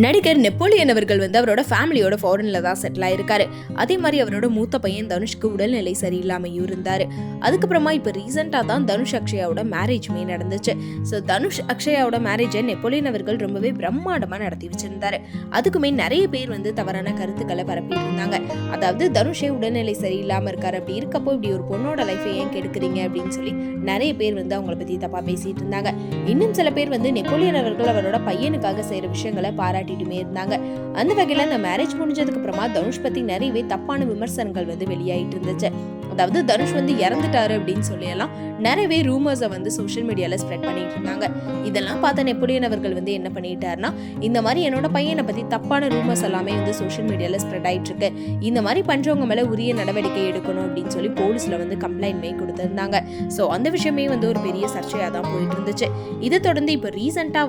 நடிகர் நெப்போலியன் அவர்கள் அவரோட ஃபேமிலியோட ஃபாரின்ல தான் செட்டில் ஆயிருக்காரு. அதே மாதிரி அவரோட மூத்த பையன் தனுஷ்க்கு உடல்நிலை சரியில்லாமையும் இருந்தாரு. அதுக்கப்புறமா இப்போ ரீசெண்டாக தான் தனுஷ் அக்ஷயாவோட மேரேஜ்மே நடந்துச்சு. ஸோ தனுஷ் அக்ஷயாவோட மேரேஜை நெப்போலியன் அவர்கள் ரொம்பவே பிரம்மாண்டமாக நடத்தி வச்சிருந்தாரு. அதுக்குமே நிறைய பேர் தவறான கருத்துக்களை பரப்பிட்டு இருந்தாங்க. அதாவது தனுஷே உடல்நிலை சரியில்லாமல் இருக்காரு, அப்படி இருக்கப்போ இப்படி ஒரு பொண்ணோட லைஃபை ஏன் கெடுக்குறீங்க அப்படின்னு சொல்லி நிறைய பேர் அவங்கள பற்றி தப்பா பேசிட்டு இருந்தாங்க. இன்னும் சில பேர் நெப்போலியன் அவர்கள் அவரோட பையனுக்காக செய்யற விஷயங்களை பாராட்டிட்டுமே இருந்தாங்க. அந்த வகையில அந்த மேரேஜ் முடிஞ்சதுக்கு அப்புறமா தனுஷ் பத்தி நிறையவே தப்பான விமர்சனங்கள் வெளியாயிட்டு இருந்துச்சு. அதாவது தனுஷ் இறந்துட்டாரு அப்படின்னு சொல்லி எல்லாம் நிறையவே ரூமர்ஸை சோஷியல் மீடியால ஸ்ப்ரெட் பண்ணிட்டு இருந்தாங்க. இதெல்லாம் பார்த்த நெப்போலியன் அவர்கள் என்ன பண்ணிட்டாருன்னா, இந்த மாதிரி என்னோட பையனை பத்தி தப்பான ரூமர்ஸ் எல்லாமே சோஷியல் மீடியால ஸ்ப்ரெட் ஆயிட்டு இருக்கு, இந்த மாதிரி பண்றவங்க மேல உரிய நடவடிக்கை எடுக்கணும் அப்படின்னு சொல்லி போலீஸ்ல கம்ப்ளைண்ட்மே கொடுத்திருந்தாங்க. ஸோ அந்த விஷயமே ஒரு பெரிய சர்ச்சையா தான் போயிட்டு இருந்துச்சு. இதை தொடர்ந்து இப்போ ரீசெண்டா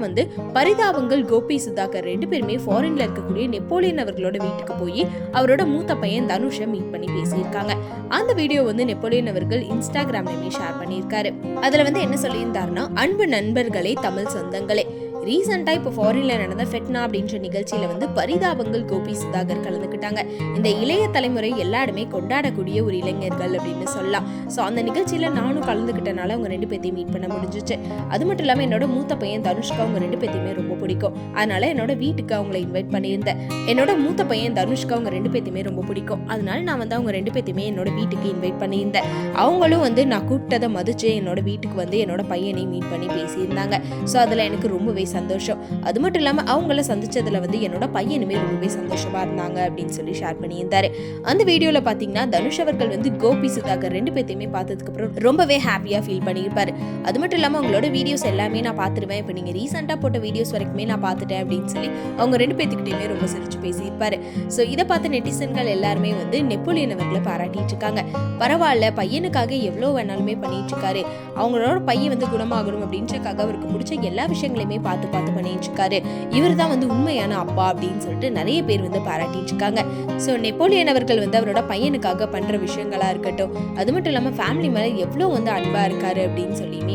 பரிதாபங்கள் கோபி சுதாகர் ரெண்டு பேருமே ஃபாரின்ல இருக்கக்கூடிய நெப்போலியன் அவர்களோட வீட்டுக்கு போய் அவரோட மூத்த பையன் தனுஷை மீட் பண்ணி பேசியிருக்காங்க. அந்த வீடியோ நெப்போலியன் அவர்கள் இன்ஸ்டாகிராம்லயுமே ஷேர் பண்ணியிருக்காரு. அதுல என்ன சொல்லியிருந்தாருன்னா, அன்பு நண்பர்களே, தமிழ் சொந்தங்களே, ரீசெண்டா இப்போ ஃபாரின்ல நடந்த ஃபெட்னா அப்படின்ற நிகழ்ச்சியில பரிதாபங்கள் கோபி சுதாகர் கலந்துக்கிட்டாங்க. இந்த இளைய தலைமுறை எல்லாருமே கொண்டாடக்கூடிய ஒரு இளைஞர்கள் அப்படின்னு சொல்லலாம். ஸோ அந்த நிகழ்ச்சியில நானும் கலந்துக்கிட்டனால அவங்க ரெண்டு பேர்த்தையும் மீட் பண்ண முடிஞ்சிச்சு. அது மட்டும் இல்லாமல் என்னோட மூத்த பையன் தனுஷ்க்கு அவங்க ரெண்டு பேர்த்தையுமே ரொம்ப பிடிக்கும். அதனால என்னோட வீட்டுக்கு அவங்களை இன்வைட் பண்ணியிருந்தேன். என்னோட மூத்த பையன் தனுஷ்க்கு அவங்க ரெண்டு பேர்த்தையுமே ரொம்ப பிடிக்கும். அதனால நான் அவங்க ரெண்டு பேர்த்தையுமே என்னோட வீட்டுக்கு இன்வைட் பண்ணியிருந்தேன். அவங்களும் நான் கூப்பிட்டதை மதிச்சு என்னோட வீட்டுக்கு என்னோட பையனையும் மீட் பண்ணி பேசியிருந்தாங்க. ஸோ அதில் எனக்கு ரொம்பவே சந்தோஷம். அது மட்டும் இல்லாம அவங்கள சந்திச்சதுல என்னோட பையனுமே ரொம்பவே சந்தோஷமா இருந்தாங்க அப்படின்னு சொல்லி ஷேர் பண்ணியிருந்தாரு. அந்த வீடியோல பாத்தீங்கன்னா தனுஷ் அவர்கள் கோபி சுதாகர் ரெண்டு பேர்த்தையுமே பார்த்ததுக்கு அப்புறம் ரொம்பவே ஹாப்பியா ஃபீல் பண்ணியிருப்பாரு. அது மட்டும் இல்லாம அவங்களோட வீடியோஸ் எல்லாமே நான் பார்த்துருவேன், இப்போ நீங்க ரீசெண்டா போட்ட வீடியோஸ் வரைக்குமே நான் பார்த்துட்டேன் அப்படின்னு சொல்லி அவங்க ரெண்டு பேர்த்துக்கிட்டேயுமே ரொம்ப சிரிச்சு பேசியிருப்பாரு. ஸோ இதை பார்த்த நெட்டிசன்கள் எல்லாருமே நெப்போலியன் அவர்களை பாராட்டிட்டு இருக்காங்க. பரவாயில்ல, பையனுக்காக எவ்வளோ வேணாலுமே பண்ணிட்டு இருக்காரு, அவங்களோட பையன் குணமாகணும் அப்படின்றக்காக அவருக்கு பிடிச்ச எல்லா விஷயங்களையுமே பார்த்து பண்ணிட்டு இருக்காரு, இவர் தான் உண்மையான அப்பா அப்படின்னு சொல்லிட்டு நிறைய பேர் பாராட்டிட்டு இருக்காங்க. ஸோ நெப்போலியன் அவர்கள் அவரோட பையனுக்காக பண்ற விஷயங்களா இருக்கட்டும், அது மட்டும் இல்லாம ஃபேமிலி மேல எவ்வளவு அன்பா இருக்காரு அப்படின்னு சொல்லியுமே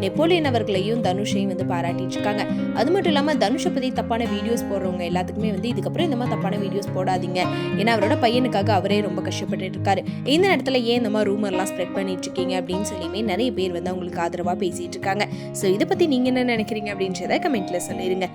நெப்போலியன் அவர்களையும் தனுஷையும் பாராட்டிட்டு இருக்காங்க. அது மட்டும் இல்லாம தனுஷை பத்தி தப்பான வீடியோஸ் போடுறவங்க எல்லாத்துக்குமே இதுக்கப்புறம் இந்த மாதிரி தப்பான வீடியோஸ் போடாதீங்க, ஏன்னா அவரோட பையனுக்காக அவரே ரொம்ப கஷ்டப்பட்டு இருக்காரு, இந்த இடத்துல ஏன் இந்த மாதிரி ரூமர்லாம் ஸ்ப்ரெட் பண்ணிட்டு இருக்கீங்க அப்படின்னு சொல்லியுமே நிறைய பேர் அவங்களுக்கு ஆதரவா பேசிட்டு இருக்காங்க. ஸோ இதை பத்தி நீங்க என்ன நினைக்கிறீங்க அப்படின்றத கமெண்ட்ல சொல்லிருங்க.